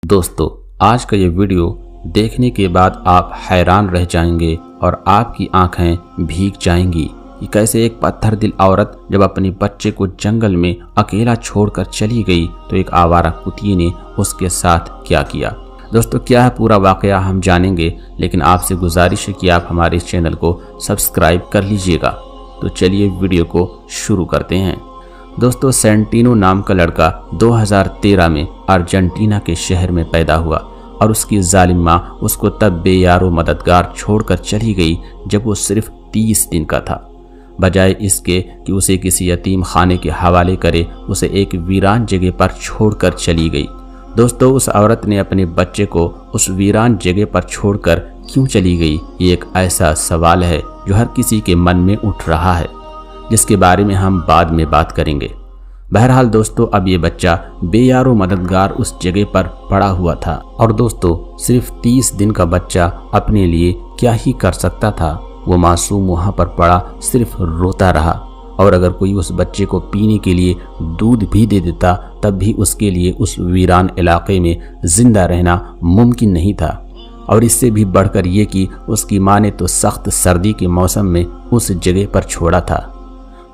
दोस्तों, आज का ये वीडियो देखने के बाद आप हैरान रह जाएंगे और आपकी आंखें भीग जाएंगी कि कैसे एक पत्थर दिल औरत जब अपने बच्चे को जंगल में अकेला छोड़कर चली गई तो एक आवारा कुत्ते ने उसके साथ क्या किया। दोस्तों, क्या है पूरा वाकया हम जानेंगे, लेकिन आपसे गुजारिश है कि आप हमारे इस चैनल को सब्सक्राइब कर लीजिएगा। तो चलिए वीडियो को शुरू करते हैं। दोस्तों, सेंटिनो नाम का लड़का 2013 में अर्जेंटीना के शहर में पैदा हुआ और उसकी जालिम माँ उसको तब बेयारो मददगार छोड़कर चली गई जब वो सिर्फ 30 दिन का था। बजाय इसके कि उसे किसी यतीम खाने के हवाले करे, उसे एक वीरान जगह पर छोड़कर चली गई। दोस्तों, उस औरत ने अपने बच्चे को उस वीरान जगह पर छोड़कर क्यों चली गई, ये एक ऐसा सवाल है जो हर किसी के मन में उठ रहा है, जिसके बारे में हम बाद में बात करेंगे। बहरहाल दोस्तों, अब ये बच्चा बेयारो मददगार उस जगह पर पड़ा हुआ था और दोस्तों, सिर्फ 30 दिन का बच्चा अपने लिए क्या ही कर सकता था। वो मासूम वहाँ पर पड़ा सिर्फ रोता रहा और अगर कोई उस बच्चे को पीने के लिए दूध भी दे देता तब भी उसके लिए उस वीरान इलाके में जिंदा रहना मुमकिन नहीं था। और इससे भी बढ़कर ये कि उसकी माँ ने तो सख्त सर्दी के मौसम में उस जगह पर छोड़ा था।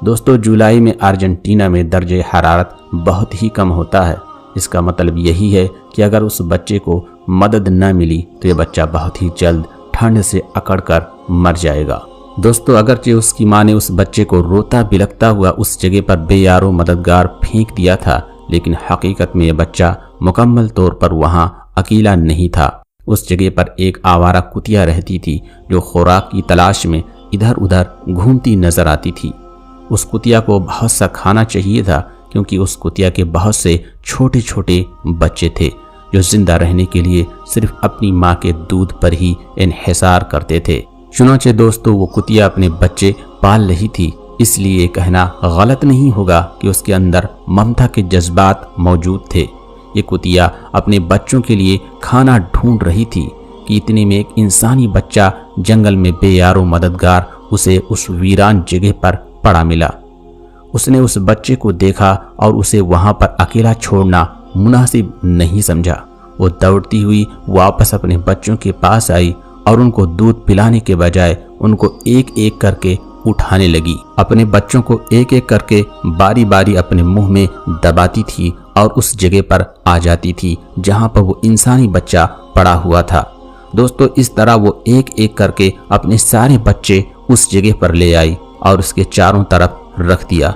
दोस्तों, जुलाई में अर्जेंटीना में दर्जे हरारत बहुत ही कम होता है। इसका मतलब यही है कि अगर उस बच्चे को मदद न मिली तो ये बच्चा बहुत ही जल्द ठंड से अकड़कर मर जाएगा। दोस्तों, अगरचे उसकी माँ ने उस बच्चे को रोता बिलखता हुआ उस जगह पर बेयारो मददगार फेंक दिया था, लेकिन हकीकत में यह बच्चा मुकम्मल तौर पर वहाँ अकेला नहीं था। उस जगह पर एक आवारा कुतिया रहती थी जो खुराक की तलाश में इधर उधर घूमती नजर आती थी। उस कुतिया को बहुत सा खाना चाहिए था क्योंकि उस कुतिया के बहुत से छोटे छोटे बच्चे थे जो जिंदा रहने के लिए सिर्फ अपनी माँ के दूध पर ही इन्हिसार करते थे। चुनांचे दोस्तों, वो कुतिया अपने बच्चे पाल रही थी, इसलिए कहना गलत नहीं होगा कि उसके अंदर ममता के जज्बात मौजूद थे। ये कुतिया अपने बच्चों के लिए खाना ढूंढ रही थी कि इतने में एक इंसानी बच्चा जंगल में बेयारो मददगार उसे उस वीरान जगह पर पड़ा मिला। उसने उस बच्चे को देखा और उसे वहां पर अकेला छोड़ना मुनासिब नहीं समझा। वो दौड़ती हुई वापस अपने बच्चों के पास आई और उनको दूध पिलाने के बजाय उनको एक एक करके उठाने लगी। अपने बच्चों को एक एक करके बारी बारी अपने मुंह में दबाती थी और उस जगह पर आ जाती थी जहां पर वो इंसानी बच्चा पड़ा हुआ था। दोस्तों, इस तरह वो एक एक करके अपने सारे बच्चे उस जगह पर ले आई और उसके चारों तरफ रख दिया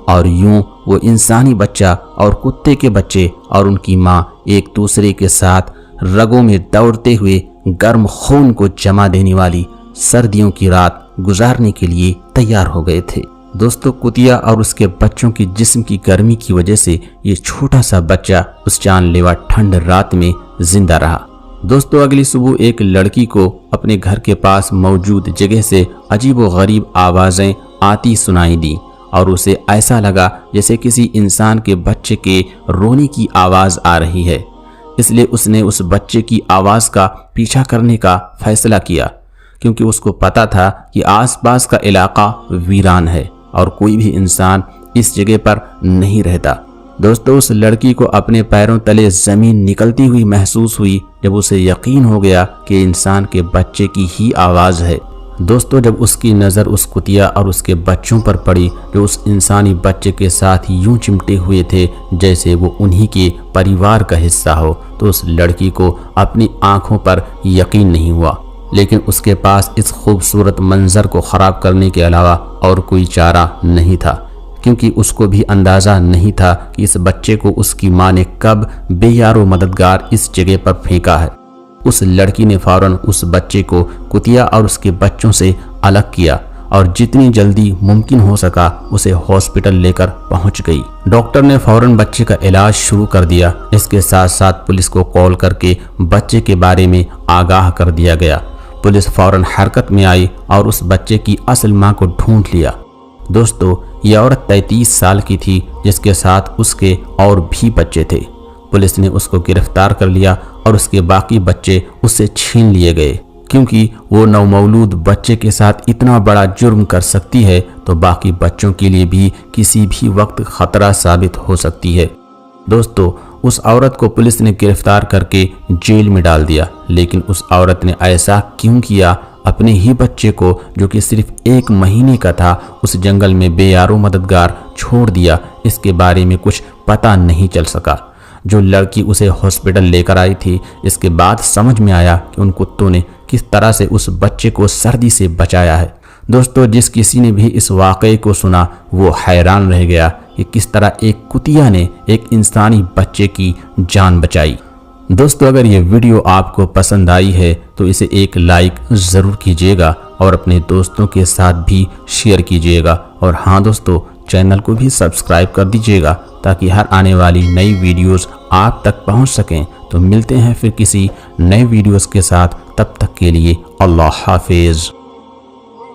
और यूं वो इंसानी बच्चा और कुत्ते के बच्चे और उनकी माँ एक दूसरे के साथ रगों में दौड़ते हुए गर्म खून को जमा देने वाली सर्दियों की रात गुजारने के लिए तैयार हो गए थे। दोस्तों, कुतिया और उसके बच्चों की जिस्म की गर्मी की वजह से ये छोटा सा बच्चा उस जानलेवा ठंड रात में जिंदा रहा। दोस्तों, अगली सुबह एक लड़की को अपने घर के पास मौजूद जगह से अजीबोगरीब आवाज़ें आती सुनाई दी और उसे ऐसा लगा जैसे किसी इंसान के बच्चे के रोने की आवाज़ आ रही है। इसलिए उसने उस बच्चे की आवाज़ का पीछा करने का फैसला किया क्योंकि उसको पता था कि आसपास का इलाका वीरान है और कोई भी इंसान इस जगह पर नहीं रहता। दोस्तों, उस लड़की को अपने पैरों तले ज़मीन निकलती हुई महसूस हुई जब उसे यकीन हो गया कि इंसान के बच्चे की ही आवाज़ है। दोस्तों, जब उसकी नज़र उस कुतिया और उसके बच्चों पर पड़ी जो उस इंसानी बच्चे के साथ यूं चिमटे हुए थे जैसे वो उन्हीं के परिवार का हिस्सा हो, तो उस लड़की को अपनी आंखों पर यकीन नहीं हुआ। लेकिन उसके पास इस खूबसूरत मंजर को ख़राब करने के अलावा और कोई चारा नहीं था क्योंकि उसको भी अंदाज़ा नहीं था कि इस बच्चे को उसकी माँ ने कब बेयारो मददगार इस जगह पर फेंका है। उस लड़की ने फौरन उस बच्चे को कुतिया और उसके बच्चों से अलग किया और जितनी जल्दी मुमकिन हो सका उसे हॉस्पिटल लेकर पहुंच गई। डॉक्टर ने फौरन बच्चे का इलाज शुरू कर दिया। इसके साथ साथ पुलिस को कॉल करके बच्चे के बारे में आगाह कर दिया गया। पुलिस फौरन हरकत में आई और उस बच्चे की असल माँ को ढूंढ लिया। दोस्तों, ये औरत 33 साल की थी जिसके साथ उसके और भी बच्चे थे। पुलिस ने उसको गिरफ्तार कर लिया और उसके बाकी बच्चे उससे छीन लिए गए क्योंकि वो नवमौलूद बच्चे के साथ इतना बड़ा जुर्म कर सकती है तो बाकी बच्चों के लिए भी किसी भी वक्त खतरा साबित हो सकती है। दोस्तों, उस औरत को पुलिस ने गिरफ्तार करके जेल में डाल दिया। लेकिन उस औरत ने ऐसा क्यों किया? अपने ही बच्चे को जो कि सिर्फ 1 महीने का था उस जंगल में बेयारो मददगार छोड़ दिया, इसके बारे में कुछ पता नहीं चल सका। जो लड़की उसे हॉस्पिटल लेकर आई थी, इसके बाद समझ में आया कि उन कुत्तों ने किस तरह से उस बच्चे को सर्दी से बचाया है। दोस्तों, जिस किसी ने भी इस वाक़े को सुना वो हैरान रह गया कि किस तरह एक कुतिया ने एक इंसानी बच्चे की जान बचाई। दोस्तों, अगर ये वीडियो आपको पसंद आई है तो इसे एक लाइक ज़रूर कीजिएगा और अपने दोस्तों के साथ भी शेयर कीजिएगा। और हाँ दोस्तों, चैनल को भी सब्सक्राइब कर दीजिएगा ताकि हर आने वाली नई वीडियोस आप तक पहुंच सकें। तो मिलते हैं फिर किसी नए वीडियोस के साथ, तब तक के लिए अल्लाह हाफिज़।